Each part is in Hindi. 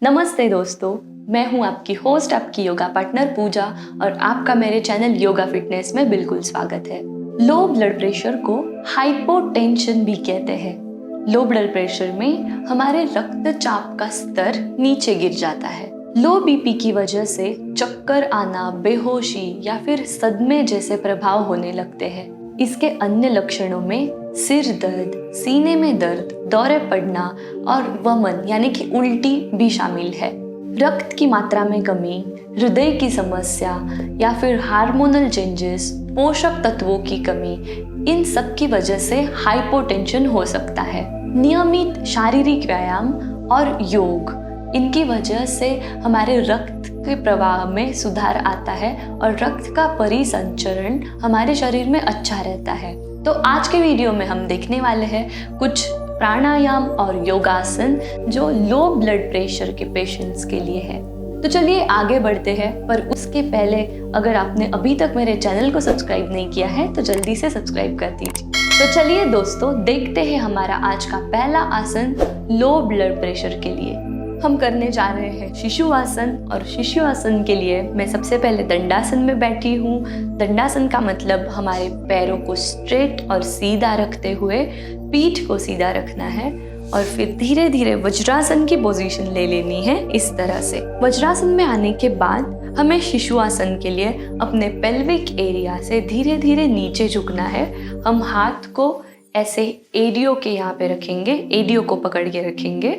नमस्ते दोस्तों, मैं हूं आपकी होस्ट, आपकी योगा पार्टनर पूजा और आपका मेरे चैनल योगा फिटनेस में बिल्कुल स्वागत है। लो ब्लड प्रेशर को हाइपोटेंशन भी कहते हैं। लो ब्लड प्रेशर में हमारे रक्तचाप का स्तर नीचे गिर जाता है। लो बीपी की वजह से चक्कर आना, बेहोशी या फिर सदमे जैसे प्रभाव होने लगते हैं। इसके अन्य लक्षणों में सिर दर्द, सीने में दर्द, दौरे पड़ना और वमन यानी कि उल्टी भी शामिल है। रक्त की मात्रा में कमी, हृदय की समस्या या फिर हार्मोनल चेंजेस, पोषक तत्वों की कमी, इन सब की वजह से हाइपोटेंशन हो सकता है। नियमित शारीरिक व्यायाम और योग, इनकी वजह से हमारे रक्त के प्रवाह में सुधार आता है और रक्त का परिसंचरण हमारे शरीर में अच्छा रहता है। तो आज के वीडियो में हम देखने वाले हैं कुछ प्राणायाम और योगासन जो लो ब्लड प्रेशर के पेशेंट्स के लिए है। तो चलिए आगे बढ़ते हैं, पर उसके पहले अगर आपने अभी तक मेरे चैनल को सब्सक्राइब नहीं किया है तो जल्दी से सब्सक्राइब कर दीजिए। तो चलिए दोस्तों, देखते हैं हमारा आज का पहला आसन लो ब्लड प्रेशर के लिए। हम करने जा रहे हैं शिशु आसन, और शिशु आसन के लिए मैं सबसे पहले दंडासन में बैठी हूँ। दंडासन का मतलब हमारे पैरों को स्ट्रेट और सीधा रखते हुए पीठ को सीधा रखना है और फिर धीरे धीरे वज्रासन की पोजीशन ले लेनी है। इस तरह से वज्रासन में आने के बाद हमें शिशु आसन के लिए अपने पेल्विक एरिया से धीरे धीरे नीचे झुकना है। हम हाथ को ऐसे एडियो के यहाँ पे रखेंगे, एडियो को पकड़ के रखेंगे।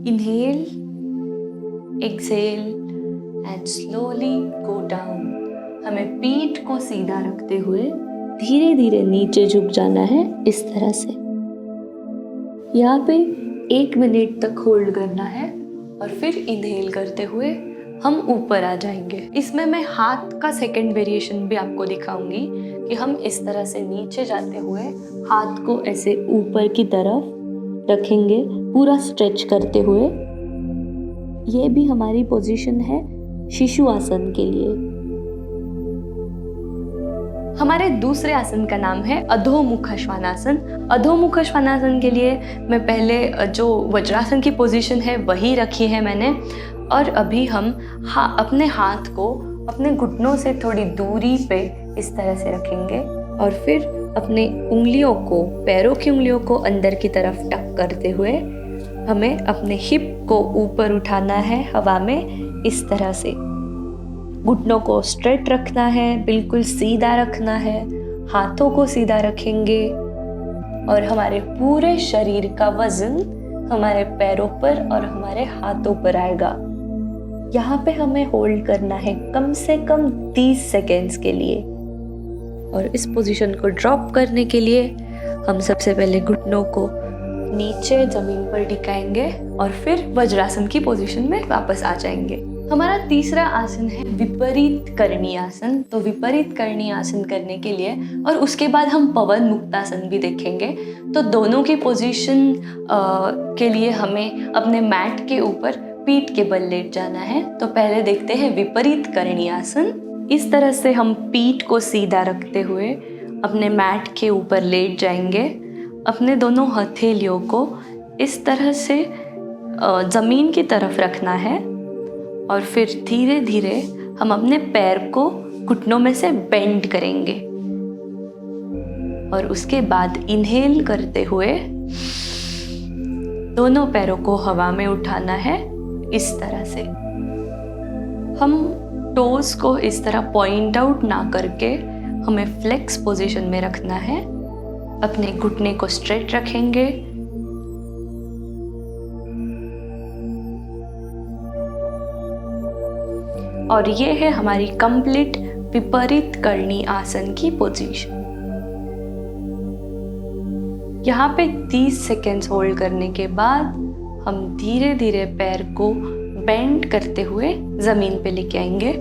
Inhale, exhale and slowly go down। हमें पीठ को सीधा रखते हुए धीरे धीरे नीचे झुक जाना है इस तरह से। यहाँ पे 1 मिनट तक होल्ड करना है और फिर इनहेल करते हुए हम ऊपर आ जाएंगे। इसमें मैं हाथ का सेकंड वेरिएशन भी आपको दिखाऊंगी कि हम इस तरह से नीचे जाते हुए हाथ को ऐसे ऊपर की तरफ रखेंगे, पूरा स्ट्रेच करते हुए। ये भी हमारी पोजीशन है शिशु आसन के लिए। हमारे दूसरे आसन का नाम है अधोमुख श्वानासन। अधोमुख श्वानासन के लिए मैं पहले जो वज्रासन की पोजीशन है वही रखी है मैंने, और अभी हम अपने हाथ को अपने घुटनों से थोड़ी दूरी पे इस तरह से रखेंगे और फिर अपने उंगलियों को, पैरों की उंगलियों को अंदर की तरफ टक करते हुए हमें अपने हिप को ऊपर उठाना है हवा में इस तरह से। घुटनों को स्ट्रेट रखना है, बिल्कुल सीधा रखना है, हाथों को सीधा रखेंगे और हमारे पूरे शरीर का वजन हमारे पैरों पर और हमारे हाथों पर आएगा। यहाँ पे हमें होल्ड करना है कम से कम 30 सेकेंड्स के लिए। और इस पोजीशन को ड्रॉप करने के लिए हम सबसे पहले घुटनों को नीचे जमीन पर टिकाएंगे और फिर वज्रासन की पोजीशन में वापस आ जाएंगे। हमारा तीसरा आसन है विपरीत करणी आसन। तो विपरीत करणी आसन करने के लिए और उसके बाद हम पवन मुक्तासन भी देखेंगे। तो दोनों की पोजीशन के लिए हमें अपने मैट के ऊपर पीठ के बल लेट जाना है। तो पहले देखते हैं विपरीत करणी आसन। इस तरह से हम पीठ को सीधा रखते हुए अपने मैट के ऊपर लेट जाएंगे। अपने दोनों हथेलियों को इस तरह से ज़मीन की तरफ रखना है और फिर धीरे धीरे हम अपने पैर को घुटनों में से बेंड करेंगे और उसके बाद इनहेल करते हुए दोनों पैरों को हवा में उठाना है इस तरह से। हम टोज को इस तरह पॉइंट आउट ना करके हमें फ्लेक्स पोजीशन में रखना है। अपने घुटने को स्ट्रेट रखेंगे और ये है हमारी कंप्लीट विपरीत करणी आसन की पोजीशन। यहाँ पे 30 सेकेंड्स होल्ड करने के बाद हम धीरे धीरे पैर को बेंड करते हुए जमीन पे लेके आएंगे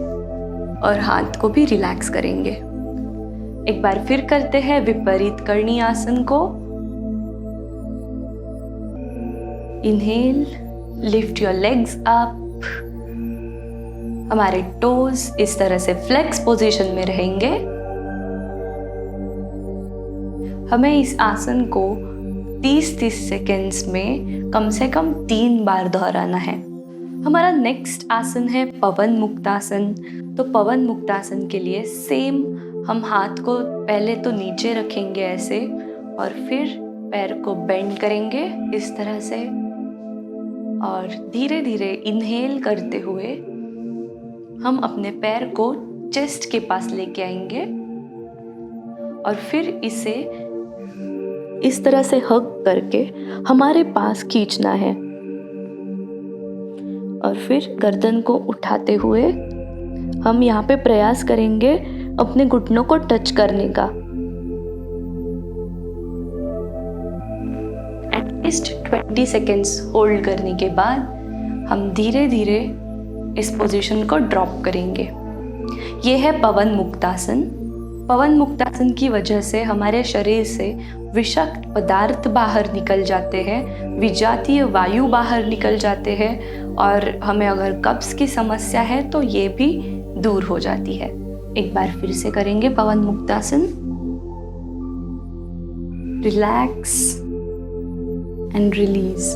और हाथ को भी रिलैक्स करेंगे। एक बार फिर करते हैं विपरीत करणी आसन को। Inhale, lift your legs up. हमारे टोज इस तरह से फ्लेक्स पोजीशन में रहेंगे। हमें इस आसन को 30-30 सेकेंड्स में कम से कम 3 बार दोहराना है। हमारा नेक्स्ट आसन है पवन मुक्तासन। तो पवन मुक्तासन के लिए सेम हम हाथ को पहले तो नीचे रखेंगे ऐसे, और फिर पैर को बेंड करेंगे इस तरह से, और धीरे धीरे इनहेल करते हुए हम अपने पैर को चेस्ट के पास लेके आएंगे और फिर इसे इस तरह से हग करके हमारे पास खींचना है, और फिर गर्दन को उठाते हुए हम यहाँ पे प्रयास करेंगे अपने घुटनों को टच करने का। एटलीस्ट 20 सेकेंड्स होल्ड करने के बाद हम धीरे धीरे इस पोजीशन को ड्रॉप करेंगे। ये है पवन मुक्तासन। पवन मुक्तासन की वजह से हमारे शरीर से विषाक्त पदार्थ बाहर निकल जाते हैं, विजातीय वायु बाहर निकल जाते हैं, और हमें अगर कब्ज की समस्या है तो ये भी दूर हो जाती है। एक बार फिर से करेंगे Pawanmuktasana. Relax and release.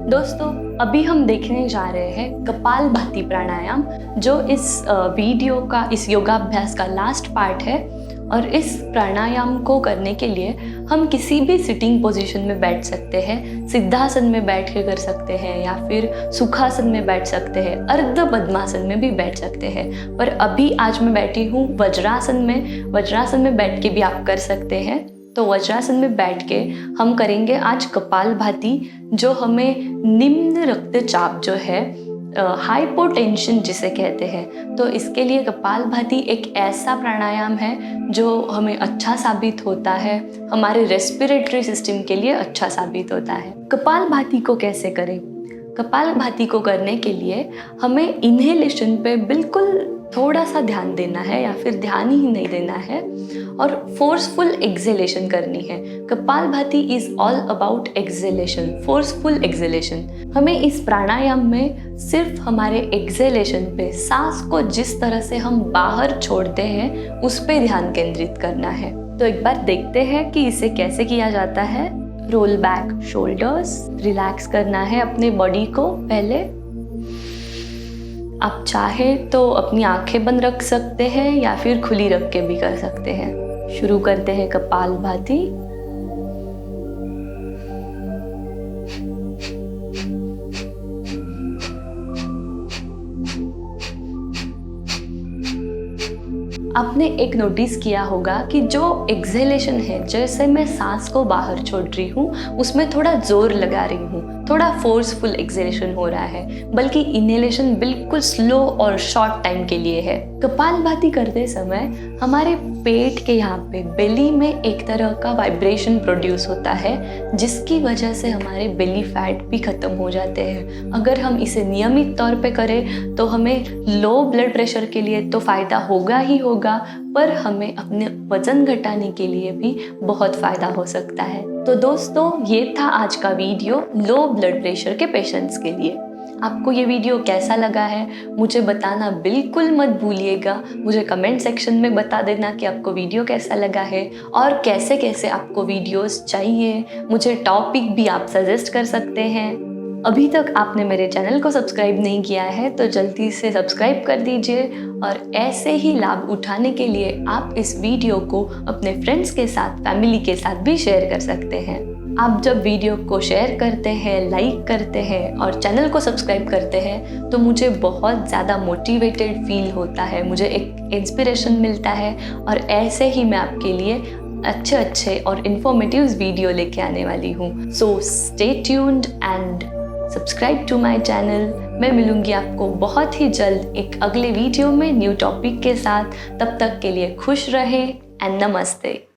दोस्तों, अभी हम देखने जा रहे हैं कपालभाति प्राणायाम, जो इस वीडियो का, इस योगाभ्यास का लास्ट पार्ट है। और इस प्राणायाम को करने के लिए हम किसी भी सिटिंग पोजीशन में बैठ सकते हैं, सिद्धासन में बैठ के कर सकते हैं, या फिर सुखासन में बैठ सकते हैं, अर्ध पद्मासन में भी बैठ सकते हैं। पर अभी आज मैं बैठी हूँ वज्रासन में। वज्रासन में बैठ के भी आप कर सकते हैं। तो वज्रासन में बैठ के हम करेंगे आज कपालभाति, जो हमें निम्न रक्तचाप जो है, हाइपोटेंशन जिसे कहते हैं, तो इसके लिए कपालभाति एक ऐसा प्राणायाम है जो हमें अच्छा साबित होता है, हमारे रेस्पिरेटरी सिस्टम के लिए अच्छा साबित होता है। कपालभाति को कैसे करें? कपालभाति को करने के लिए हमें इन्हेलेशन पे बिल्कुल थोड़ा सा ध्यान देना है, या फिर ध्यान ही नहीं देना है, और फोर्सफुल एक्सहेलेशन करनी है। Kapalbhati is all about exhalation, forceful exhalation. हमें इस प्राणायाम में सिर्फ हमारे एक्सहेलेशन पे, सांस को जिस तरह से हम बाहर छोड़ते हैं उस पे ध्यान केंद्रित करना है। तो एक बार देखते हैं कि इसे कैसे किया जाता है। रोल बैक शोल्डर्स, रिलैक्स करना है अपने बॉडी को पहले। आप चाहे तो अपनी आंखें बंद रख सकते हैं या फिर खुली रख के भी कर सकते हैं। शुरू करते हैं कपालभाति। आपने एक नोटिस किया होगा कि जो एक्सहेलेशन है, जैसे मैं सांस को बाहर छोड़ रही हूँ उसमें थोड़ा जोर लगा रही हूँ, थोड़ा फोर्सफुल एक्सहेलेशन हो रहा है, बल्कि इनहेलेशन बिल्कुल स्लो और शॉर्ट टाइम के लिए है। कपालभाति करते समय हमारे पेट के यहाँ पे बेली में एक तरह का वाइब्रेशन प्रोड्यूस होता है, जिसकी वजह से हमारे बेली फैट भी खत्म हो जाते हैं। अगर हम इसे नियमित तौर पे करें तो हमें लो ब्लड प्रेशर के लिए तो फ़ायदा होगा ही होगा, पर हमें अपने वजन घटाने के लिए भी बहुत फ़ायदा हो सकता है। तो दोस्तों, ये था आज का वीडियो लो ब्लड प्रेशर के पेशेंट्स के लिए। आपको ये वीडियो कैसा लगा है मुझे बताना बिल्कुल मत भूलिएगा। मुझे कमेंट सेक्शन में बता देना कि आपको वीडियो कैसा लगा है और कैसे कैसे आपको वीडियोस चाहिए। मुझे टॉपिक भी आप सजेस्ट कर सकते हैं। अभी तक आपने मेरे चैनल को सब्सक्राइब नहीं किया है तो जल्दी से सब्सक्राइब कर दीजिए, और ऐसे ही लाभ उठाने के लिए आप इस वीडियो को अपने फ्रेंड्स के साथ, फैमिली के साथ भी शेयर कर सकते हैं। आप जब वीडियो को शेयर करते हैं, लाइक करते हैं और चैनल को सब्सक्राइब करते हैं तो मुझे बहुत ज़्यादा मोटिवेटेड फील होता है, मुझे एक इंस्पिरेशन मिलता है, और ऐसे ही मैं आपके लिए अच्छे और इन्फॉर्मेटिव वीडियो लेके आने वाली हूँ। So stay tuned and subscribe to my channel. मैं मिलूंगी आपको बहुत ही जल्द एक अगले वीडियो में न्यू टॉपिक के साथ। तब तक के लिए खुश रहें एंड नमस्ते।